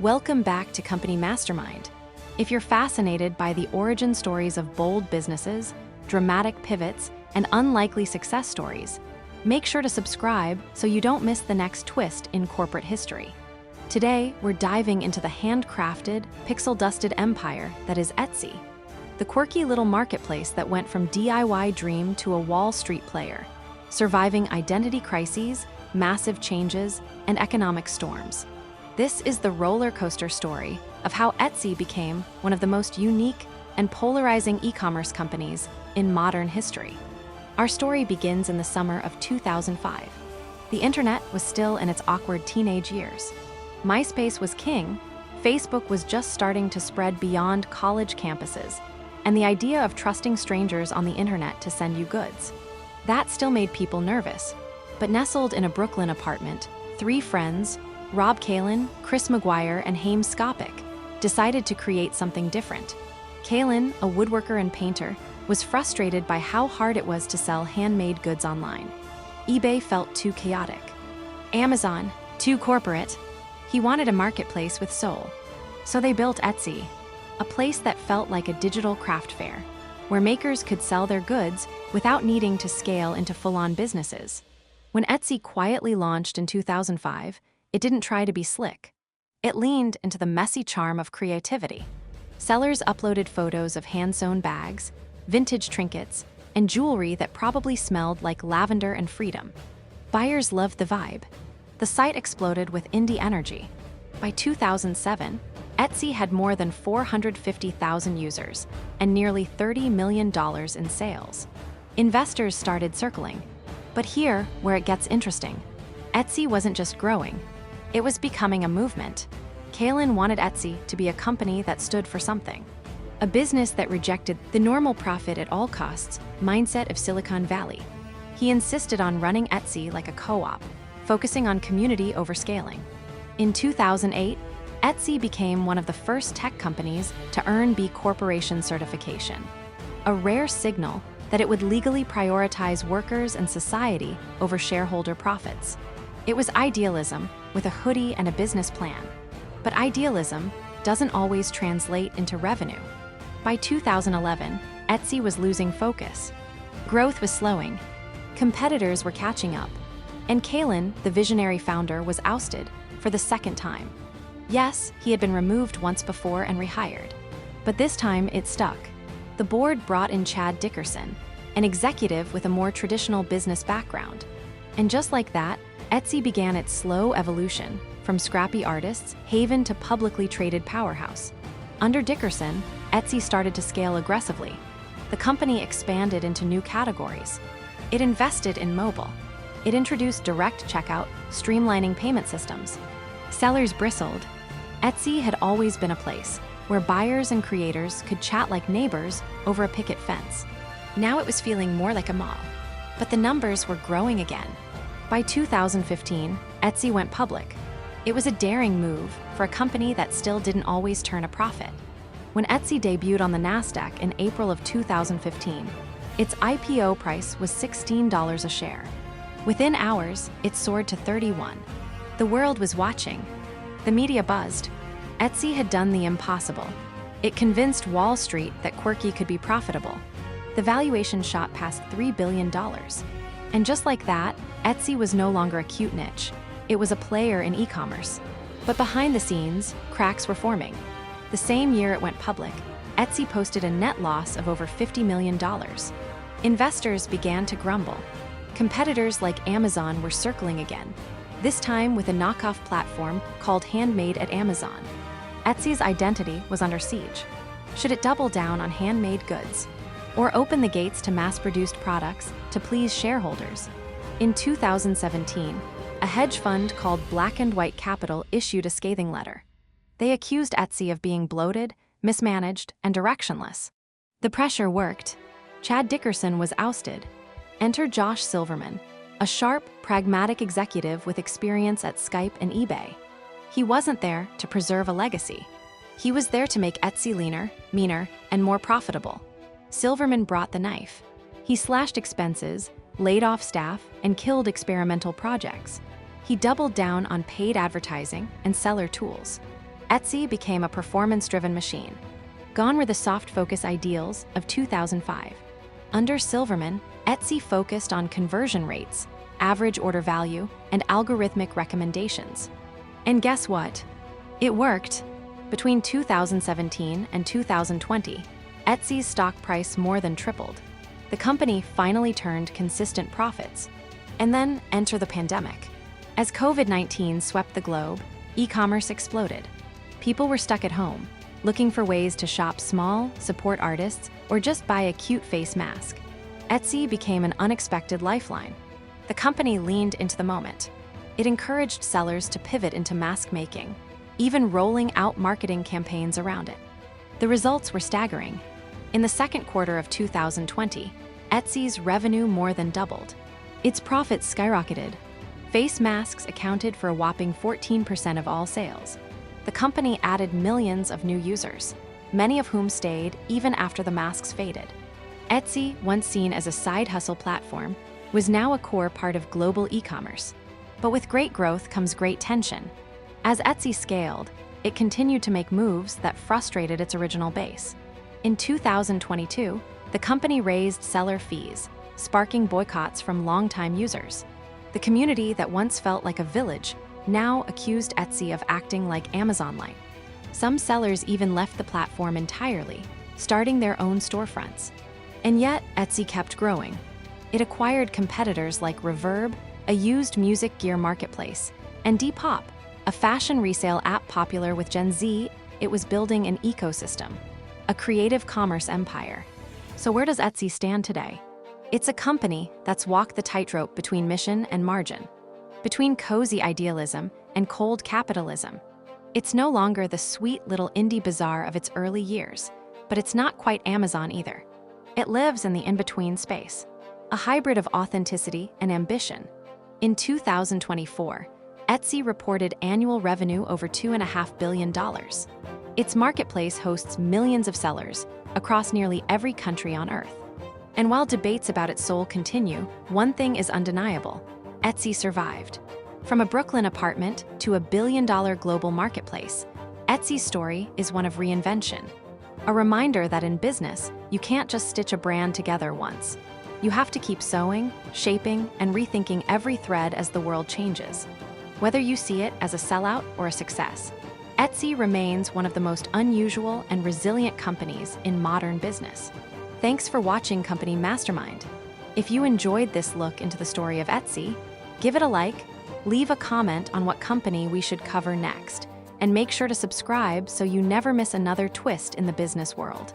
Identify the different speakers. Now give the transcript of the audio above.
Speaker 1: Welcome back to Company Mastermind. If you're fascinated by the origin stories of bold businesses, dramatic pivots, and unlikely success stories, make sure to subscribe so you don't miss the next twist in corporate history. Today, we're diving into the handcrafted, pixel-dusted empire that is Etsy, the quirky little marketplace that went from DIY dream to a Wall Street player, surviving identity crises, massive changes, and economic storms. This is the roller coaster story of how Etsy became one of the most unique and polarizing e-commerce companies in modern history. Our story begins in the summer of 2005. The internet was still in its awkward teenage years. MySpace was king, Facebook was just starting to spread beyond college campuses, and the idea of trusting strangers on the internet to send you goods. That still made people nervous. But nestled in a Brooklyn apartment, three friends, Rob Kalin, Chris McGuire, and Haim Skopik, decided to create something different. Kalin, a woodworker and painter, was frustrated by how hard it was to sell handmade goods online. eBay felt too chaotic. Amazon, too corporate. He wanted a marketplace with soul. So they built Etsy, a place that felt like a digital craft fair, where makers could sell their goods without needing to scale into full-on businesses. When Etsy quietly launched in 2005, it didn't try to be slick. It leaned into the messy charm of creativity. Sellers uploaded photos of hand-sewn bags, vintage trinkets, and jewelry that probably smelled like lavender and freedom. Buyers loved the vibe. The site exploded with indie energy. By 2007, Etsy had more than 450,000 users and nearly $30 million in sales. Investors started circling. But here, where it gets interesting, Etsy wasn't just growing, it was becoming a movement. Kalin wanted Etsy to be a company that stood for something, a business that rejected the normal profit at all costs mindset of Silicon Valley. He insisted on running Etsy like a co-op, focusing on community over scaling. In 2008, Etsy became one of the first tech companies to earn B Corporation certification, a rare signal that it would legally prioritize workers and society over shareholder profits. It was idealism with a hoodie and a business plan. But idealism doesn't always translate into revenue. By 2011, Etsy was losing focus. Growth was slowing. Competitors were catching up. And Kalin, the visionary founder, was ousted for the second time. Yes, he had been removed once before and rehired. But this time it stuck. The board brought in Chad Dickerson, an executive with a more traditional business background. And just like that, Etsy began its slow evolution, from scrappy artists, haven to publicly traded powerhouse. Under Dickerson, Etsy started to scale aggressively. The company expanded into new categories. It invested in mobile. It introduced direct checkout, streamlining payment systems. Sellers bristled. Etsy had always been a place where buyers and creators could chat like neighbors over a picket fence. Now it was feeling more like a mall. But the numbers were growing again. By 2015, Etsy went public. It was a daring move for a company that still didn't always turn a profit. When Etsy debuted on the Nasdaq in April of 2015, its IPO price was $16 a share. Within hours, it soared to $31. The world was watching. The media buzzed. Etsy had done the impossible. It convinced Wall Street that quirky could be profitable. The valuation shot past $3 billion. And just like that, Etsy was no longer a cute niche. It was a player in e-commerce. But behind the scenes, cracks were forming. The same year it went public, Etsy posted a net loss of over $50 million. Investors began to grumble. Competitors like Amazon were circling again, this time with a knockoff platform called Handmade at Amazon. Etsy's identity was under siege. Should it double down on handmade goods? Or open the gates to mass-produced products to please shareholders? In 2017, a hedge fund called Black and White Capital issued a scathing letter. They accused Etsy of being bloated, mismanaged, and directionless. The pressure worked. Chad Dickerson was ousted. Enter Josh Silverman, a sharp, pragmatic executive with experience at Skype and eBay. He wasn't there to preserve a legacy. He was there to make Etsy leaner, meaner, and more profitable. Silverman brought the knife. He slashed expenses, laid off staff, and killed experimental projects. He doubled down on paid advertising and seller tools. Etsy became a performance-driven machine. Gone were the soft-focus ideals of 2005. Under Silverman, Etsy focused on conversion rates, average order value, and algorithmic recommendations. And guess what? It worked. Between 2017 and 2020, Etsy's stock price more than tripled. The company finally turned consistent profits. And then enter the pandemic. As COVID-19 swept the globe, e-commerce exploded. People were stuck at home, looking for ways to shop small, support artists, or just buy a cute face mask. Etsy became an unexpected lifeline. The company leaned into the moment. It encouraged sellers to pivot into mask making, even rolling out marketing campaigns around it. The results were staggering. In the second quarter of 2020, Etsy's revenue more than doubled. Its profits skyrocketed. Face masks accounted for a whopping 14% of all sales. The company added millions of new users, many of whom stayed even after the masks faded. Etsy, once seen as a side hustle platform, was now a core part of global e-commerce. But with great growth comes great tension. As Etsy scaled, it continued to make moves that frustrated its original base. In 2022, the company raised seller fees, sparking boycotts from longtime users. The community that once felt like a village now accused Etsy of acting like Amazon-like. Some sellers even left the platform entirely, starting their own storefronts. And yet, Etsy kept growing. It acquired competitors like Reverb, a used music gear marketplace, and Depop, a fashion resale app popular with Gen Z. It was building an ecosystem, a creative commerce empire. So where does Etsy stand today? It's a company that's walked the tightrope between mission and margin, between cozy idealism and cold capitalism. It's no longer the sweet little indie bazaar of its early years, but it's not quite Amazon either. It lives in the in-between space, a hybrid of authenticity and ambition. In 2024, Etsy reported annual revenue over $2.5 billion. Its marketplace hosts millions of sellers across nearly every country on Earth. And while debates about its soul continue, one thing is undeniable: Etsy survived. From a Brooklyn apartment to a billion-dollar global marketplace, Etsy's story is one of reinvention. A reminder that in business, you can't just stitch a brand together once. You have to keep sewing, shaping, and rethinking every thread as the world changes. Whether you see it as a sellout or a success, Etsy remains one of the most unusual and resilient companies in modern business. Thanks for watching Company Mastermind. If you enjoyed this look into the story of Etsy, give it a like, leave a comment on what company we should cover next, and make sure to subscribe so you never miss another twist in the business world.